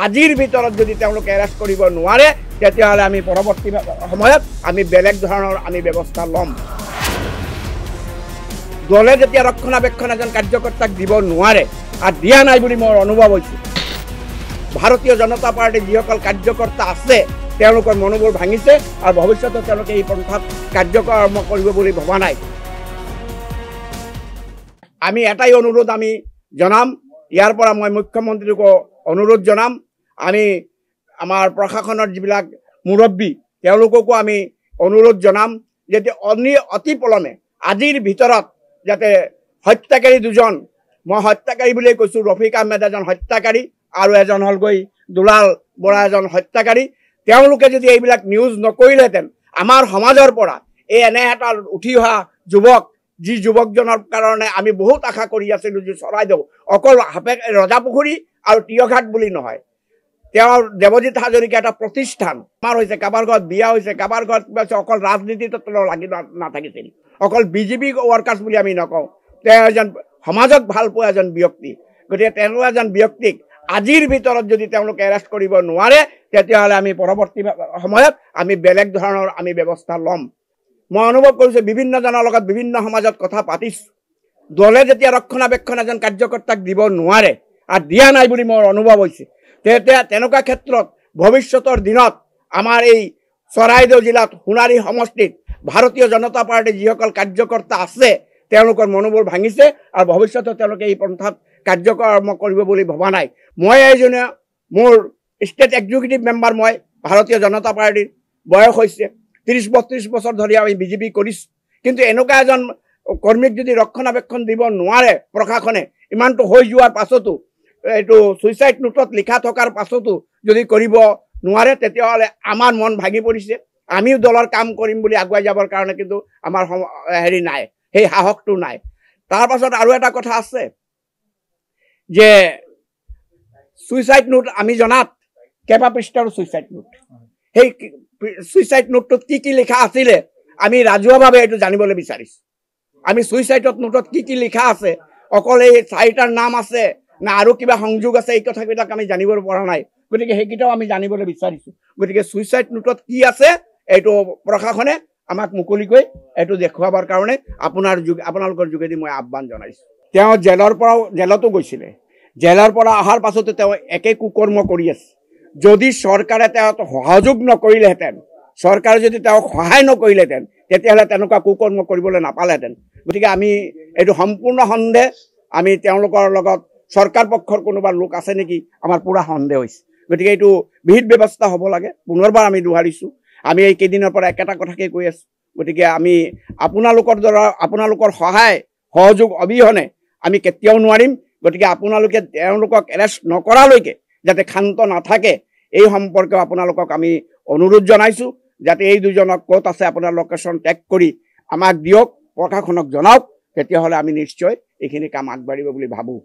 আজিৰ ভিতৰত যদি তেওঁলোকে এৰেষ্ট কৰিব নোৱাৰে তেতিয়াহ'লে আমি পৰৱৰ্তী সময়ত আমি বেলেগ ধৰণৰ আমি ব্যৱস্থা ল'ম। দলে যেতিয়া ৰক্ষণাবেক্ষণ এজন কাৰ্যকৰ্তাক দিব নোৱাৰে আৰু দিয়া নাই বুলি মোৰ অনুভৱ হৈছে, ভাৰতীয় জনতা পাৰ্টীৰ যিসকল কাৰ্যকৰ্তা আছে তেওঁলোকৰ মনোবল ভাঙিছে আৰু ভৱিষ্যতে তেওঁলোকে এই পন্থাত কাৰ্যকৰ্ম কৰিব বুলি ভবা নাই। আমি এটাই অনুৰোধ আমি জনাম, ইয়াৰ পৰা মই মুখ্যমন্ত্ৰীকো অনুৰোধ জনাম, আমি আমাৰ প্ৰশাসনৰ যিবিলাক মুৰব্বী তেওঁলোককো আমি অনুৰোধ জনাম যে অতি পলমে আজিৰ ভিতৰত যাতে হত্যাকাৰী দুজন, মই হত্যাকাৰী বুলিয়ে কৈছোঁ, ৰফিক আহমেদ এজন হত্যাকাৰী আৰু এজন হ'লগৈ দুলাল বৰা এজন হত্যাকাৰী, তেওঁলোকে যদি এইবিলাক নিউজ নকৰিলেহেঁতেন আমাৰ সমাজৰ পৰা এই এনে এটা উঠি অহা যুৱক, যি যুৱকজনৰ কাৰণে আমি বহুত আশা কৰি আছিলোঁ যে চৰাইদেউ অকল ৰজাপুখুৰী আৰু টিয়ঘাট বুলি নহয়, তেওঁৰ দেৱজিৎ হাজৰিকা এটা প্ৰতিষ্ঠান, আমাৰ হৈছে কাৰোবাৰ ঘৰত বিয়া হৈছে, কাৰোবাৰ ঘৰত কিবা হৈছে, অকল ৰাজনীতিত লাগি নাথাকিছিল, অকল বিজেপি ৱৰ্কাৰ্ছ বুলি আমি নকওঁ, তেওঁ এজন সমাজক ভাল পোৱা এজন ব্যক্তি। গতিকে তেনেকুৱা এজন ব্যক্তিক আজিৰ ভিতৰত যদি তেওঁলোকে এৰেষ্ট কৰিব নোৱাৰে তেতিয়াহ'লে আমি পৰৱৰ্তী সময়ত আমি বেলেগ ধৰণৰ আমি ব্যৱস্থা ল'ম। মই অনুভৱ কৰিছোঁ বিভিন্নজনৰ লগত বিভিন্ন সমাজত কথা পাতিছোঁ, দলে যেতিয়া ৰক্ষণাবেক্ষণ এজন কাৰ্যকৰ্তাক দিব নোৱাৰে আৰু দিয়া নাই বুলি মোৰ অনুভৱ হৈছে, তেতিয়া তেনেকুৱা ক্ষেত্ৰত ভৱিষ্যতৰ দিনত আমাৰ এই চৰাইদেউ জিলাত সোণাৰী সমষ্টিত ভাৰতীয় জনতা পাৰ্টীৰ যিসকল কাৰ্যকৰ্তা আছে তেওঁলোকৰ মনোবল ভাঙিছে আৰু ভৱিষ্যতে তেওঁলোকে এই পন্থাত কাৰ্যকৰ্ম কৰিব বুলি ভবা নাই। মই এইজনে মোৰ ষ্টেট এক্সিকিউটিভ মেম্বাৰ, মই ভাৰতীয় জনতা পাৰ্টীৰ বয়স হৈছে 30-32 বছৰ ধৰি আমি বিজেপি কৰিছোঁ, কিন্তু এনেকুৱা এজন কৰ্মীক যদি ৰক্ষণাবেক্ষণ দিব নোৱাৰে প্ৰশাসনে, ইমানটো হৈ যোৱাৰ পাছতো, এইটো ছুইচাইড নোটত লিখা থকাৰ পাছতো যদি কৰিব নোৱাৰে তেতিয়াহ'লে আমাৰ মন ভাগি পৰিছে। আমিও দলৰ কাম কৰিম বুলি আগুৱাই যাবৰ কাৰণে কিন্তু আমাৰ হেৰি নাই, সেই সাহসটো নাই। তাৰ পাছত আৰু এটা কথা আছে যে ছুইচাইড নোট আমি জনাত কেইবা পৃষ্ঠাৰ ছুইচাইড নোট, সেই ছুইচাইড নোটটোত কি কি লিখা আছিলে আমি ৰাজহুৱাভাৱে এইটো জানিবলৈ বিচাৰিছোঁ। আমি ছুইচাইডত নোটত কি কি লিখা আছে, অকল এই 4টাৰ নাম আছে না আৰু কিবা সংযোগ আছে, এই কথাবিলাক আমি জানিব পৰা নাই, গতিকে সেইকেইটাও আমি জানিবলৈ বিচাৰিছোঁ। গতিকে ছুইচাইড নোটত কি আছে এইটো প্ৰশাসনে আমাক মুকলিকৈ এইটো দেখুৱাবৰ কাৰণে আপোনালোকৰ যোগেদি মই আহ্বান জনাইছোঁ। তেওঁ জেলতো গৈছিলে, জেলৰ পৰা অহাৰ পাছতো তেওঁ একে কুকৰ্ম কৰি আছে। যদি চৰকাৰে তেওঁক সহযোগ নকৰিলেহেঁতেন, চৰকাৰে যদি তেওঁক সহায় নকৰিলেহেঁতেন তেতিয়াহ'লে তেনেকুৱা কুকৰ্ম কৰিবলৈ নাপালেহেঁতেন। গতিকে আমি এইটো সম্পূৰ্ণ সন্দেহ, আমি তেওঁলোকৰ লগত চৰকাৰ পক্ষৰ কোনোবা লোক আছে নেকি আমাৰ পূৰা সন্দেহ হৈছে। গতিকে এইটো বিহিত ব্যৱস্থা হ'ব লাগে। পুনৰবাৰ আমি দোহাৰিছোঁ, আমি এই কেইদিনৰ পৰা একেটা কথাকে কৈ আছোঁ। গতিকে আমি আপোনালোকৰ সহায় সহযোগ অবিহনে আমি কেতিয়াও নোৱাৰিম। গতিকে আপোনালোকে তেওঁলোকক এৰেষ্ট নকৰালৈকে যাতে ক্ষান্ত নাথাকে এই সম্পৰ্কেও আপোনালোকক আমি অনুৰোধ জনাইছোঁ, যাতে এই দুজনক ক'ত আছে আপোনাৰ লোকেশ্যন টেগ কৰি আমাক দিয়ক, প্ৰশাসনক জনাওক, তেতিয়াহ'লে আমি নিশ্চয় এইখিনি কাম আগবাঢ়িব বুলি ভাবোঁ।